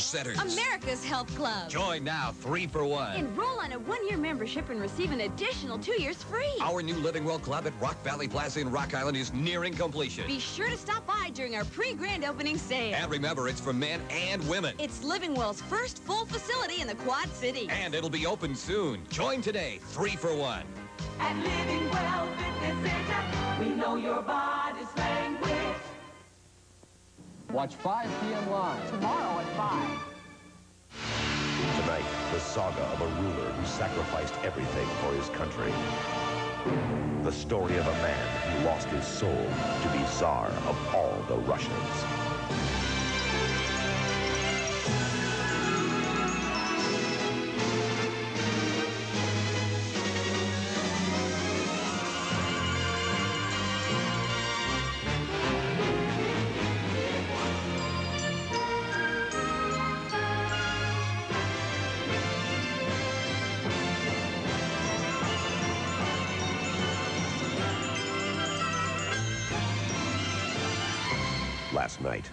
centers. America's Health Club. Join now, 3 for 1. Enroll on a 1-year membership and receive an additional 2 years free. Our new Living Well Club at Rock Valley Plaza in Rock Island is nearing completion. Be sure to stop by during our pre-grand opening sale. And remember, it's for men and women. It's Living Well's first full facility in the Quad Cities. And it'll be open soon. Join today, 3 for 1. At Living Well Fitness Center, we know your body's language. Watch 5 p.m. live tomorrow at 5. Tonight, the saga of a ruler who sacrificed everything for his country. The story of a man who lost his soul to be Tsar of all the Russians. Last night,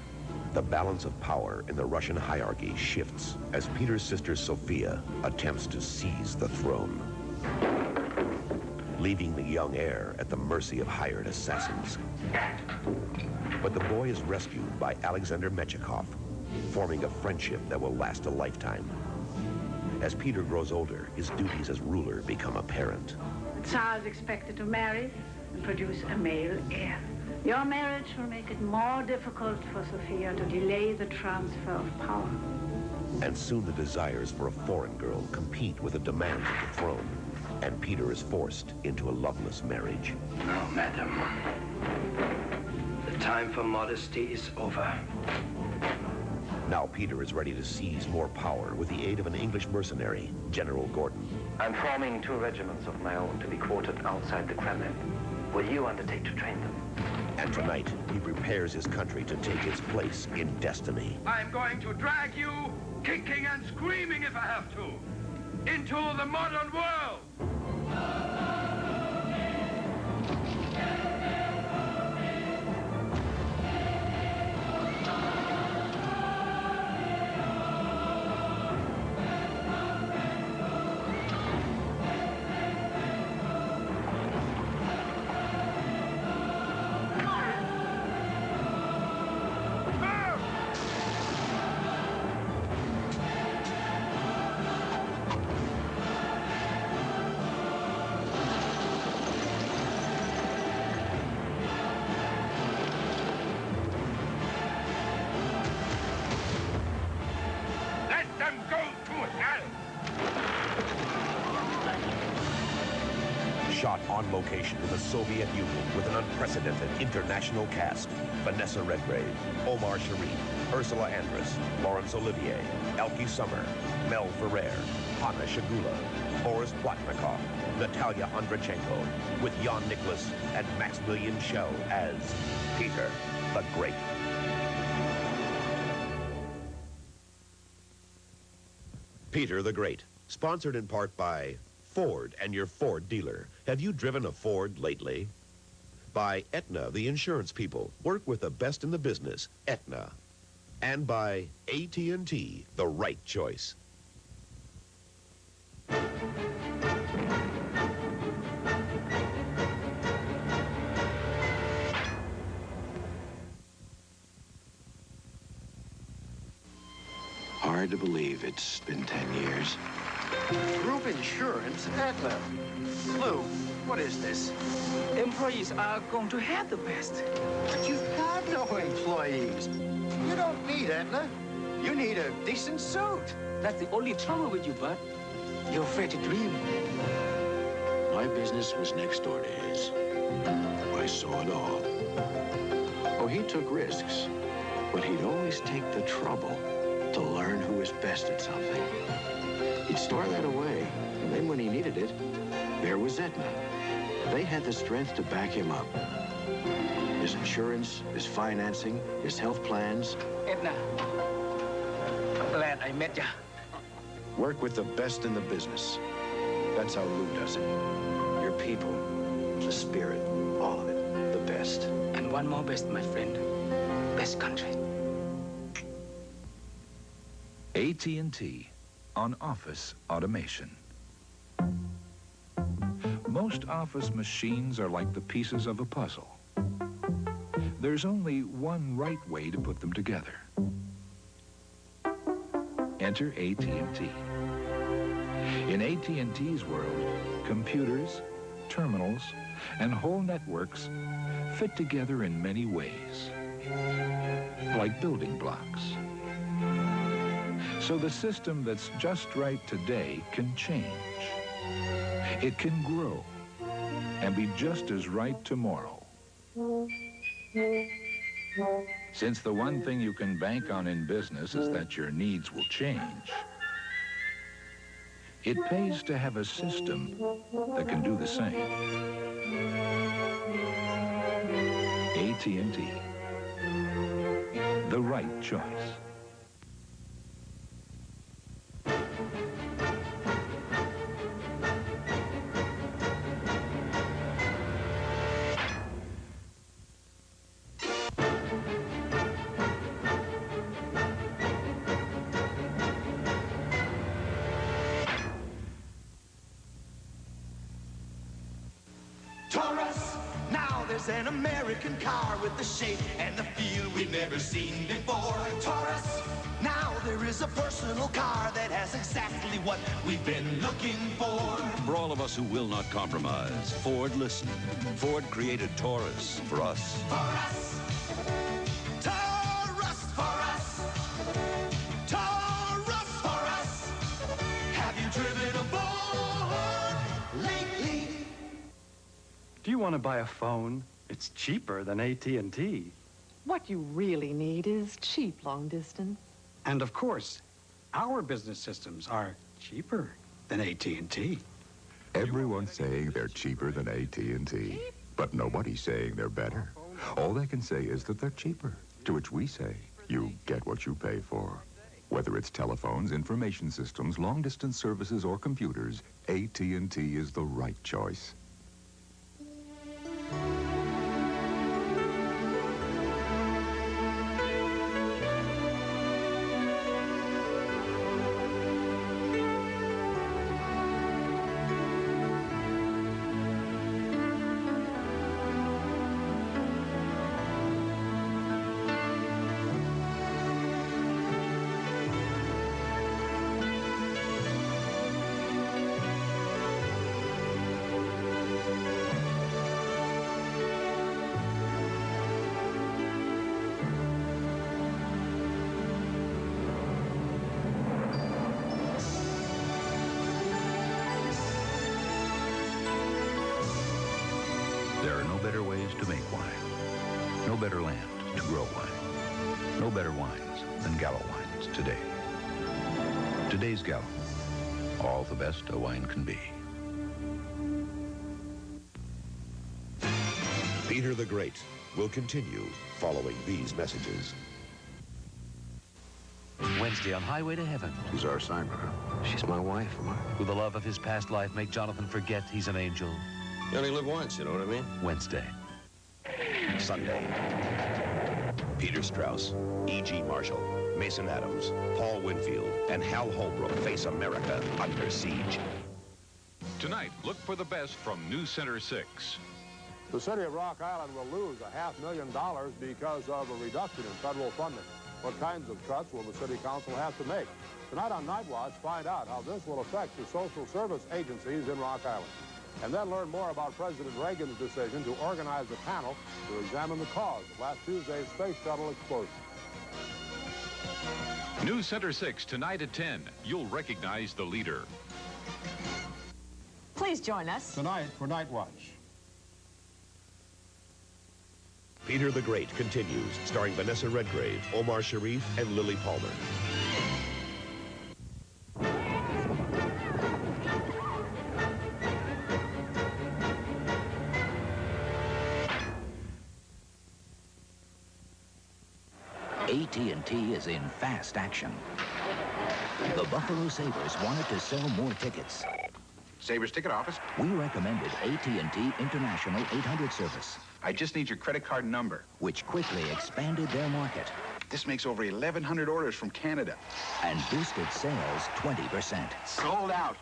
the balance of power in the Russian hierarchy shifts as Peter's sister Sophia attempts to seize the throne, leaving the young heir at the mercy of hired assassins. But the boy is rescued by Alexander Mechikov, forming a friendship that will last a lifetime. As Peter grows older, his duties as ruler become apparent. The Tsar is expected to marry and produce a male heir. Your marriage will make it more difficult for Sophia to delay the transfer of power. And soon the desires for a foreign girl compete with the demands of the throne, and Peter is forced into a loveless marriage. No, madam. The time for modesty is over. Now Peter is ready to seize more power with the aid of an English mercenary, General Gordon. I'm forming 2 regiments of my own to be quartered outside the Kremlin. Will you undertake to train them? And tonight, he prepares his country to take its place in destiny. I'm going to drag you, kicking and screaming if I have to, into the modern world. Shot on location in the Soviet Union with an unprecedented international cast. Vanessa Redgrave, Omar Sharif, Ursula Andress, Laurence Olivier, Elke Summer, Mel Ferrer, Hanna Shagula, Boris Plotnikov, Natalia Andreychenko, with Jan Nicholas and Maximilian Schell as Peter the Great. Peter the Great, sponsored in part by Ford and your Ford dealer. Have you driven a Ford lately? By Aetna, the insurance people. Work with the best in the business, Aetna. And by AT&T, the right choice. Hard to believe it's been 10 years. Group insurance, Aetna. Lou, what is this? Employees are going to have the best. But you've got no employees. You don't need Aetna. You need a decent suit. That's the only trouble with you, Bud. You're afraid to dream. My business was next door to his. I saw it all. Oh, he took risks, but he'd always take the trouble to learn who was best at something. He'd store that away, and then when he needed it, there was Aetna. They had the strength to back him up. His insurance, his financing, his health plans. Aetna, I'm glad I met ya. Work with the best in the business. That's how Lou does it. Your people, the spirit, all of it, the best. And one more best, my friend. Best country. AT&T on office automation. Most office machines are like the pieces of a puzzle. There's only one right way to put them together. Enter AT&T. In AT&T's world, computers, terminals, and whole networks fit together in many ways, like building blocks. So the system that's just right today can change. It can grow and be just as right tomorrow. Since the one thing you can bank on in business is that your needs will change, it pays to have a system that can do the same. AT&T, the right choice. Taurus, now there's an American car with the shape and the feel we've never seen before. Taurus, now there is a personal car that has exactly what we've been looking for. For all of us who will not compromise, Ford listened. Ford created Taurus for us. For us. Taurus for us. Taurus for us. Have you driven aboard lately? Do you want to buy a phone? It's cheaper than AT&T. What you really need is cheap long distance. And of course, our business systems are cheaper than AT&T. Everyone's saying they're cheaper than AT&T, but nobody's saying they're better. All they can say is that they're cheaper, to which we say, you get what you pay for. Whether it's telephones, information systems, long-distance services, or computers, AT&T is the right choice. There are no better ways to make wine, no better land to grow wine, no better wines than Gallo wines today. Today's Gallo, all the best a wine can be. Peter the Great will continue following these messages. Wednesday on Highway to Heaven. Who's our Simon? She's my wife, Mark. Will the love of his past life make Jonathan forget he's an angel? You only live once, you know what I mean? Wednesday. Sunday. Peter Strauss, E.G. Marshall, Mason Adams, Paul Winfield, and Hal Holbrook face America under siege. Tonight, look for the best from Newscenter 6. The city of Rock Island will lose $500,000 because of a reduction in federal funding. What kinds of cuts will the city council have to make? Tonight on Nightwatch, find out how this will affect the social service agencies in Rock Island. And then learn more about President Reagan's decision to organize a panel to examine the cause of last Tuesday's space shuttle explosion. Newscenter 6, tonight at 10. You'll recognize the leader. Please join us tonight for Nightwatch. Peter the Great continues, starring Vanessa Redgrave, Omar Sharif, and Lily Palmer. AT&T is in fast action. The Buffalo Sabres wanted to sell more tickets. Sabres ticket office? We recommended AT&T International 800 service. I just need your credit card number. Which quickly expanded their market. This makes over 1,100 orders from Canada. And boosted sales 20%. Sold out.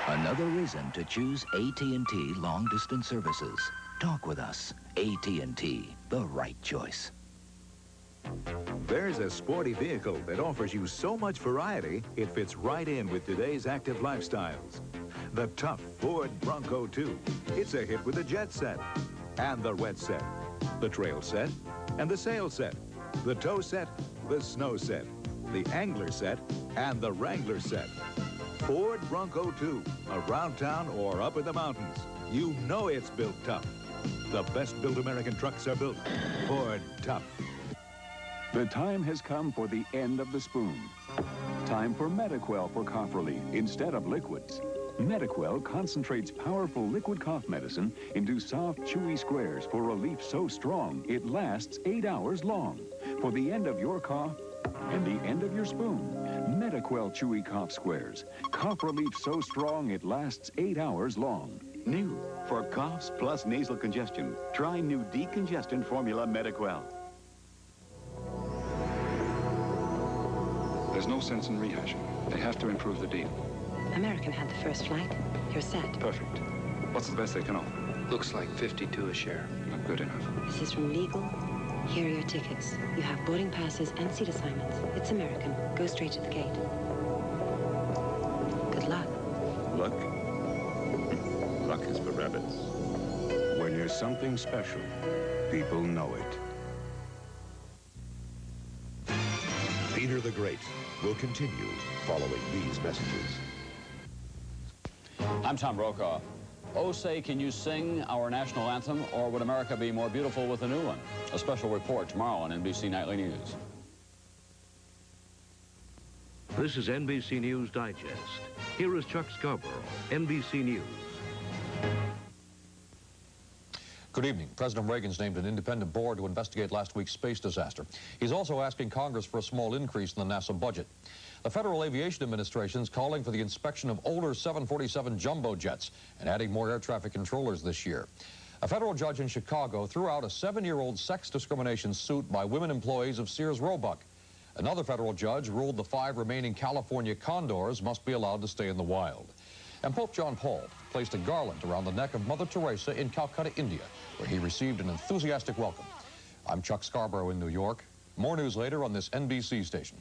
Another reason to choose AT&T long-distance services. Talk with us. AT&T, the right choice. There's a sporty vehicle that offers you so much variety, it fits right in with today's active lifestyles. The tough Ford Bronco II. It's a hit with the jet set, and the red set, the trail set, and the sail set, the tow set, the snow set, the angler set, and the Wrangler set. Ford Bronco II, around town or up in the mountains. You know it's built tough. The best built American trucks are built Ford Tough. The time has come for the end of the spoon. Time for Mediquell for cough relief instead of liquids. Mediquell concentrates powerful liquid cough medicine into soft, chewy squares for relief so strong it lasts 8 hours long. For the end of your cough and the end of your spoon, Mediquell Chewy Cough Squares. Cough relief so strong it lasts 8 hours long. New for coughs plus nasal congestion. Try new decongestant formula Mediquell. There's no sense in rehashing. They have to improve the deal. American had the first flight. You're set. Perfect. What's the best they can offer? Looks like 52 a share. Not good enough. This is from Legal. Here are your tickets. You have boarding passes and seat assignments. It's American. Go straight to the gate. Good luck. Luck? Luck is for rabbits. When you're something special, people know it. Peter the Great will continue following these messages. I'm Tom Brokaw. Oh, say, can you sing our national anthem, or would America be more beautiful with a new one? A special report tomorrow on NBC Nightly News. This is NBC News Digest. Here is Chuck Scarborough, NBC News. Good evening. President Reagan's named an independent board to investigate last week's space disaster. He's also asking Congress for a small increase in the NASA budget. The Federal Aviation Administration is calling for the inspection of older 747 jumbo jets and adding more air traffic controllers this year. A federal judge in Chicago threw out a 7-year-old sex discrimination suit by women employees of Sears Roebuck. Another federal judge ruled the 5 remaining California condors must be allowed to stay in the wild. And Pope John Paul placed a garland around the neck of Mother Teresa in Calcutta, India, where he received an enthusiastic welcome. I'm Chuck Scarborough in New York. More news later on this NBC station.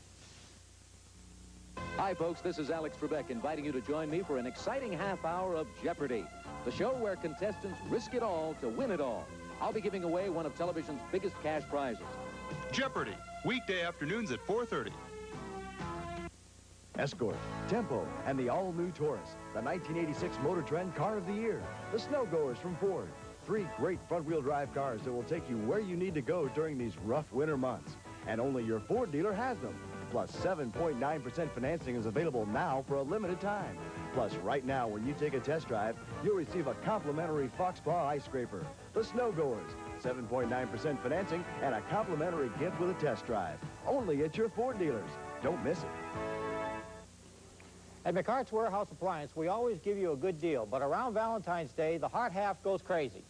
Hi, folks. This is Alex Trebek inviting you to join me for an exciting half hour of Jeopardy, the show where contestants risk it all to win it all. I'll be giving away one of television's biggest cash prizes. Jeopardy, weekday afternoons at 4:30. Escort, Tempo, and the all-new Taurus, the 1986 Motor Trend Car of the Year. The Snowgoers from Ford. 3 great front-wheel drive cars that will take you where you need to go during these rough winter months. And only your Ford dealer has them. Plus, 7.9% financing is available now for a limited time. Plus, right now, when you take a test drive, you'll receive a complimentary Fox Paw ice scraper. The Snowgoers, 7.9% financing and a complimentary gift with a test drive. Only at your Ford dealers. Don't miss it. At McCart's Warehouse Appliance, we always give you a good deal, but around Valentine's Day, the hot half goes crazy.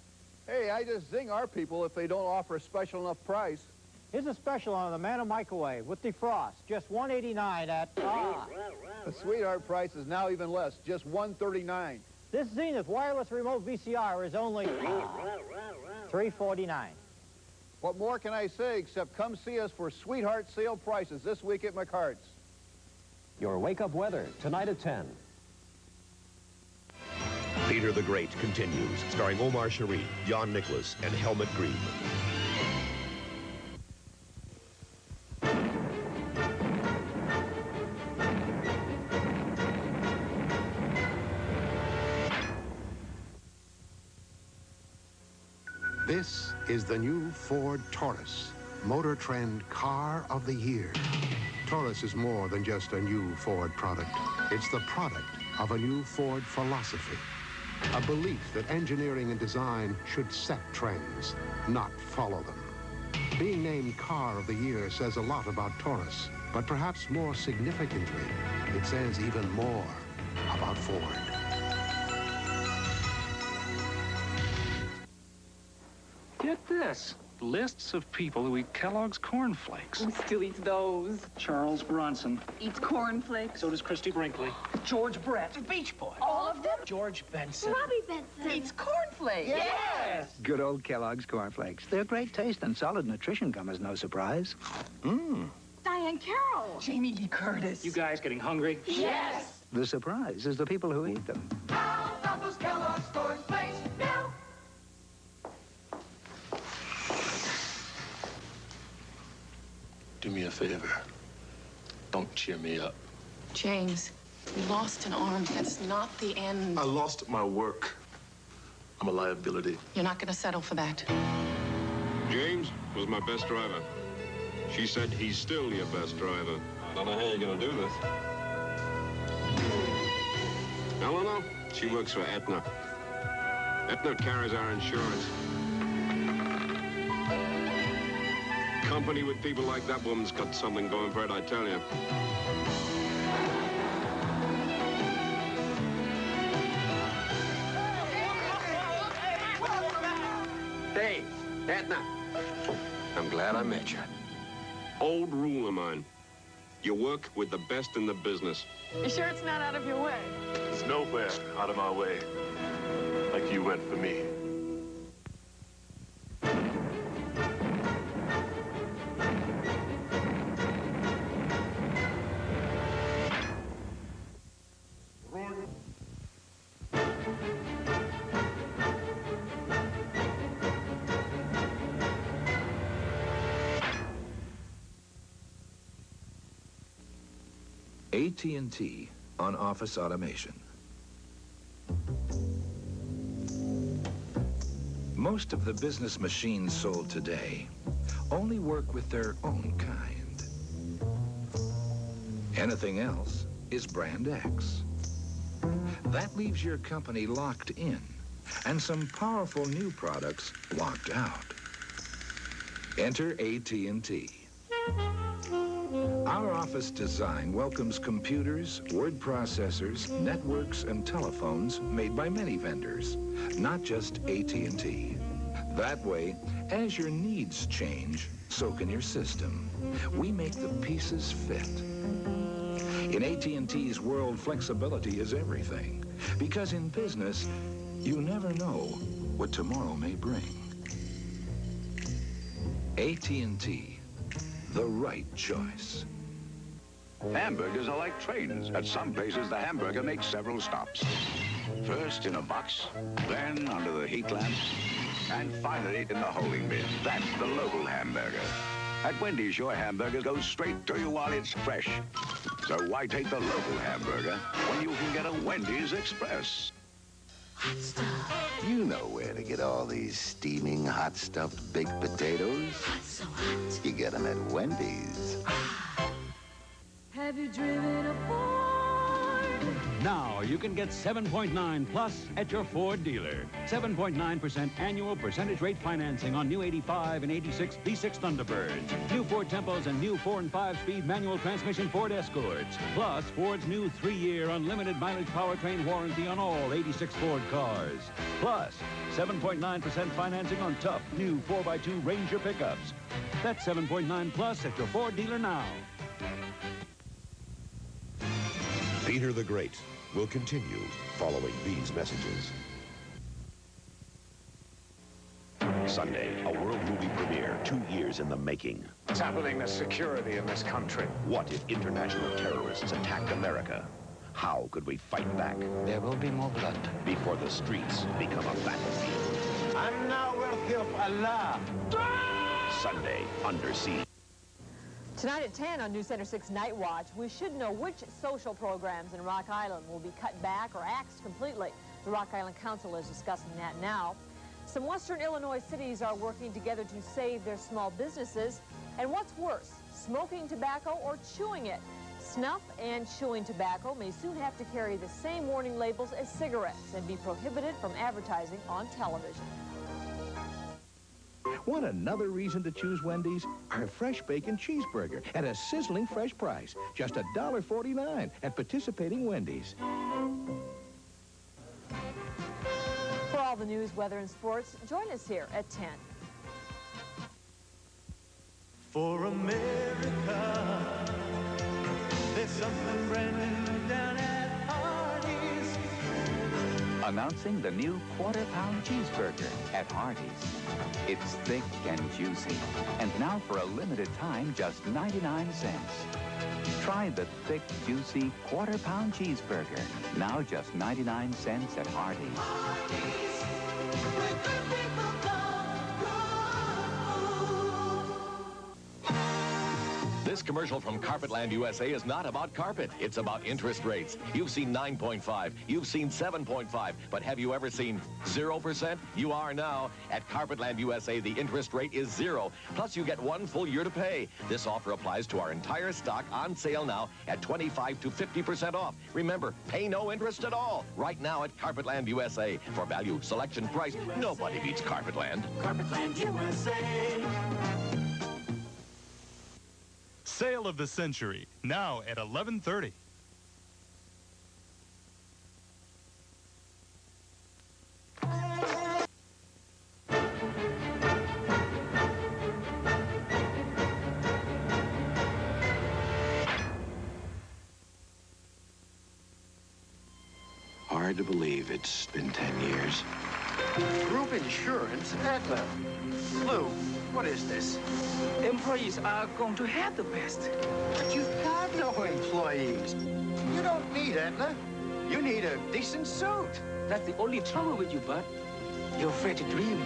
Hey, I just zing our people if they don't offer a special enough price. Here's a special on the Mano microwave with defrost, just $1.89 at The sweetheart price is now even less, just $139. This Zenith wireless remote VCR is only $349. What more can I say except come see us for sweetheart sale prices this week at McCart's. Your wake-up weather, tonight at 10. Peter the Great continues, starring Omar Sharif, John Nicholas, and Helmut Green. This is the new Ford Taurus, Motor Trend Car of the Year. Taurus is more than just a new Ford product. It's the product of a new Ford philosophy. A belief that engineering and design should set trends, not follow them. Being named Car of the Year says a lot about Taurus, but perhaps more significantly, it says even more about Ford. Get this. lists of people who eat Kellogg's Corn Flakes. Who still eats those? Charles Bronson. Eats cornflakes. So does Christy Brinkley. George Brett. The Beach Boy. All of them? George Benson. Robbie Benson. Eats cornflakes. Yes! Good old Kellogg's cornflakes. They're great taste and solid nutrition come as no surprise. Diane Carroll. Jamie Lee Curtis. You guys getting hungry? Yes! The surprise is the people who eat them. Those Kellogg's cornflakes now. Do me a favor. Don't cheer me up. James, you lost an arm. That's not the end. I lost my work. I'm a liability. You're not going to settle for that. James was my best driver. She said he's still your best driver. I don't know how you're going to do this. Eleanor, she works for Aetna. Aetna carries our insurance. Company with people like that woman's got something going for it, I tell you. Hey, Aetna. I'm glad I met you. Old rule of mine. You work with the best in the business. You sure it's not out of your way? It's nowhere out of my way. Like you went for me. AT&T on office automation. Most of the business machines sold today only work with their own kind. Anything else is brand X. That leaves your company locked in and some powerful new products locked out. Enter AT&T. Our office design welcomes computers, word processors, networks, and telephones made by many vendors, not just AT&T. That way, as your needs change, so can your system. We make the pieces fit. In AT&T's world, flexibility is everything. Because in business, you never know what tomorrow may bring. AT&T, the right choice. Hamburgers are like trains. At some places, the hamburger makes several stops. First in a box, then under the heat lamps, and finally in the holding bin. That's the local hamburger. At Wendy's, your hamburger goes straight to you while it's fresh. So why take the local hamburger when you can get a Wendy's Express? Hot stuff. You know where to get all these steaming, hot stuffed baked potatoes. Hot, so hot. You get them at Wendy's. Have you driven a Ford? Now you can get 7.9 plus at your Ford dealer. 7.9% annual percentage rate financing on new 85 and 86 V6 Thunderbirds, new Ford Tempos, and new 4- and 5-speed manual transmission Ford Escorts. Plus Ford's new 3-year unlimited mileage powertrain warranty on all 86 Ford cars. Plus 7.9% financing on tough new 4x2 Ranger pickups. That's 7.9 plus at your Ford dealer now. Peter the Great will continue following these messages. Sunday, a world movie premiere, 2 years in the making. What's happening to security in this country? What if international terrorists attacked America? How could we fight back? There will be more blood. Before the streets become a battlefield. I'm now worthy of Allah. Sunday, Under Siege. Tonight at 10 on Newscenter 6 Nightwatch, we should know which social programs in Rock Island will be cut back or axed completely. The Rock Island Council is discussing that now. Some western Illinois cities are working together to save their small businesses. And what's worse, smoking tobacco or chewing it? Snuff and chewing tobacco may soon have to carry the same warning labels as cigarettes and be prohibited from advertising on television. Want another reason to choose Wendy's? Our fresh bacon cheeseburger at a sizzling fresh price. Just $1.49 at participating Wendy's. For all the news, weather, and sports, join us here at 10. for America. There's something brand new down at Hardee's. Announcing the new quarter-pound cheeseburger at Hardee's. It's thick and juicy, and now for a limited time, just 99 cents. Try the thick, juicy quarter-pound cheeseburger, now just 99 cents at Hardee's. Hardee's, where good people go. This commercial from Carpetland USA is not about carpet. It's about interest rates. You've seen 9.5. You've seen 7.5. But have you ever seen 0%? You are now. At Carpetland USA, the interest rate is 0. Plus, you get 1 full year to pay. This offer applies to our entire stock on sale now at 25 to 50% off. Remember, pay no interest at all. Right now at Carpetland USA. For value, selection, price, nobody beats Carpetland. Carpetland USA. Sale of the century, now at 11:30. Hard to believe it's been 10 years. Group insurance, Aetna. Lou, what is this? Employees are going to have the best. But you've got no employees. You don't need Aetna. You need a decent suit. That's the only trouble with you, Bud. You're afraid to dream.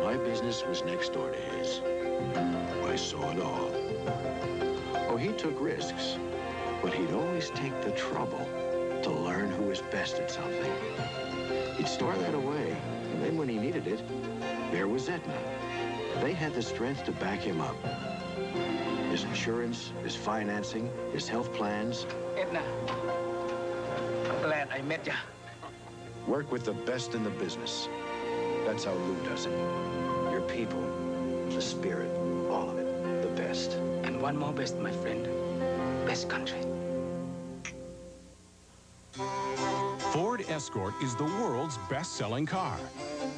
My business was next door to his. I saw it all. Oh, he took risks, but he'd always take the trouble to learn who was best at something. He'd store that away, and then when he needed it, there was Aetna. They had the strength to back him up. His insurance, his financing, his health plans. Aetna, I'm glad I met ya. Work with the best in the business. That's how Lou does it. Your people, the spirit, all of it, the best. And one more best, my friend. Best country. Ford Escort is the world's best-selling car.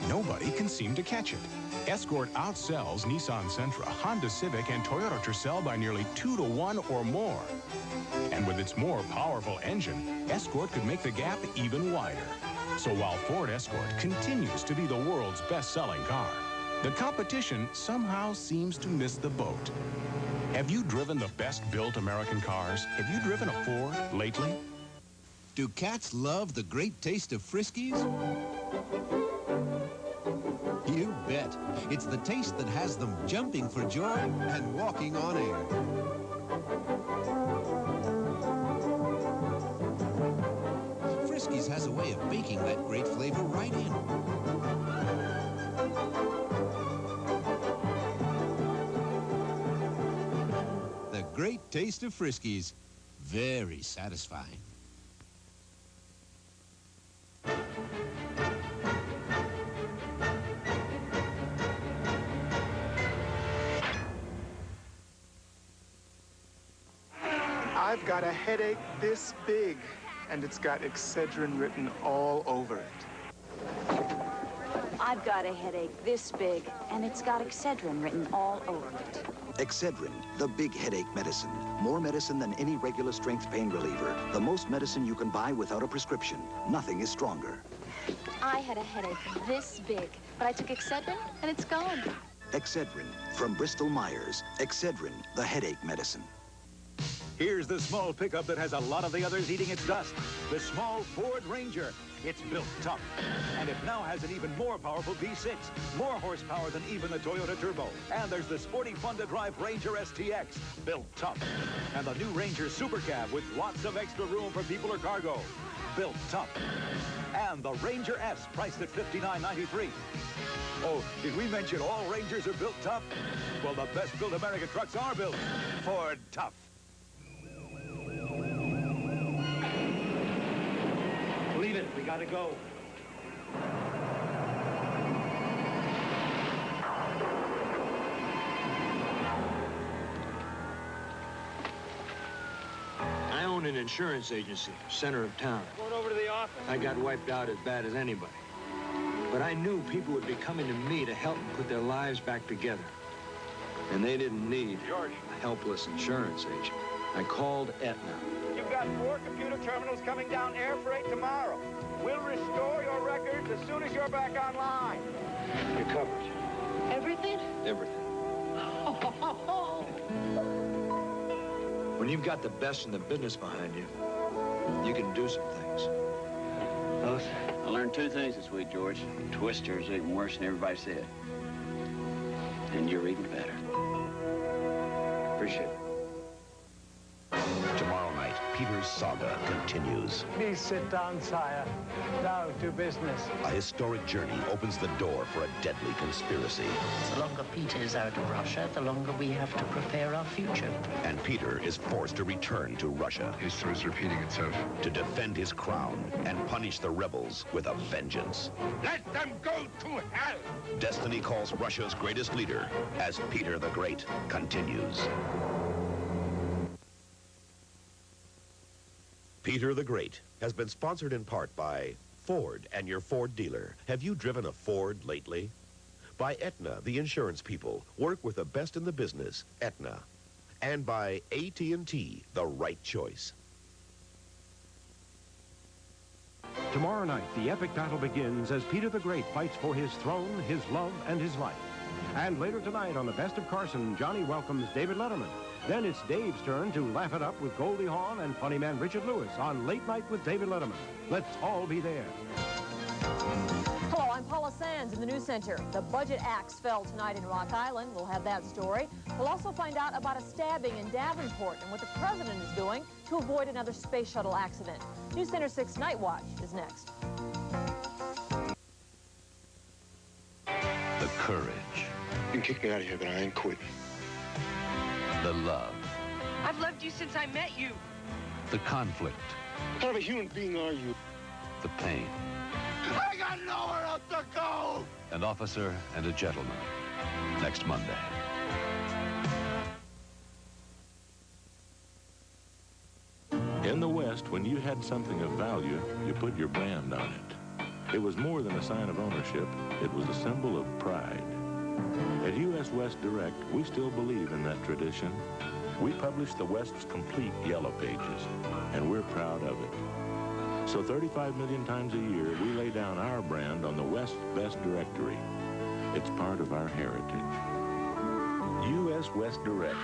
Nobody can seem to catch it. Escort outsells Nissan Sentra, Honda Civic, and Toyota Tercel by nearly 2 to 1 or more. And with its more powerful engine, Escort could make the gap even wider. So while Ford Escort continues to be the world's best-selling car, the competition somehow seems to miss the boat. Have you driven the best-built American cars? Have you driven a Ford lately? Do cats love the great taste of Friskies? You bet. It's the taste that has them jumping for joy and walking on air. Friskies has a way of baking that great flavor right in. The great taste of Friskies. Very satisfying. I've got a headache this big, and it's got Excedrin written all over it. I've got a headache this big, and it's got Excedrin written all over it. Excedrin, the big headache medicine. More medicine than any regular strength pain reliever. The most medicine you can buy without a prescription. Nothing is stronger. I had a headache this big, but I took Excedrin, and it's gone. Excedrin, from Bristol Myers. Excedrin, the headache medicine. Here's the small pickup that has a lot of the others eating its dust. The small Ford Ranger. It's built tough, and it now has an even more powerful V6. More horsepower than even the Toyota Turbo. And there's the sporty fun-to-drive Ranger STX. Built tough. And the new Ranger Super Cab with lots of extra room for people or cargo. Built tough. And the Ranger S, priced at $59.93. Oh, did we mention all Rangers are built tough? Well, the best-built American trucks are built Ford tough. Leave it. We gotta go. I own an insurance agency, center of town. Going over to the office. I got wiped out as bad as anybody. But I knew people would be coming to me to help them put their lives back together. And they didn't need a helpless insurance agent. I called Aetna. You've got 4 computer terminals coming down air freight tomorrow. We'll restore your records as soon as you're back online. You're covered. Everything? Everything. When you've got the best in the business behind you, you can do some things. Both? I learned 2 things this week, George. Twister's even worse than everybody said. And you're even better. Appreciate it. Tomorrow night, Peter's saga continues. Please sit down, sire. Now to business. A historic journey opens the door for a deadly conspiracy. The longer Peter is out of Russia, the longer we have to prepare our future. And Peter is forced to return to Russia. History is repeating itself. To defend his crown and punish the rebels with a vengeance. Let them go to hell! Destiny calls Russia's greatest leader as Peter the Great continues. Peter the Great has been sponsored in part by Ford and your Ford dealer. Have you driven a Ford lately? By Aetna, the insurance people. Work with the best in the business, Aetna. And by AT&T, the right choice. Tomorrow night, the epic battle begins as Peter the Great fights for his throne, his love, and his life. And later tonight on the Best of Carson, Johnny welcomes David Letterman. Then it's Dave's turn to laugh it up with Goldie Hawn and funny man Richard Lewis on Late Night with David Letterman. Let's all be there. Hello, I'm Paula Sands in the News Center. The budget axe fell tonight in Rock Island. We'll have that story. We'll also find out about a stabbing in Davenport and what the president is doing to avoid another space shuttle accident. News Center 6 Nightwatch is next. The courage. You can kick me out of here, but I ain't quitting. The love. I've loved you since I met you. The conflict. What kind of a human being are you? The pain. I got nowhere else to go! An officer and a gentleman. Next Monday. In the West, when you had something of value, you put your brand on it. It was more than a sign of ownership. It was a symbol of pride. At U.S. West Direct, we still believe in that tradition. We publish the West's complete Yellow Pages, and we're proud of it. So 35 million times a year, we lay down our brand on the West's best directory. It's part of our heritage. U.S. West Direct,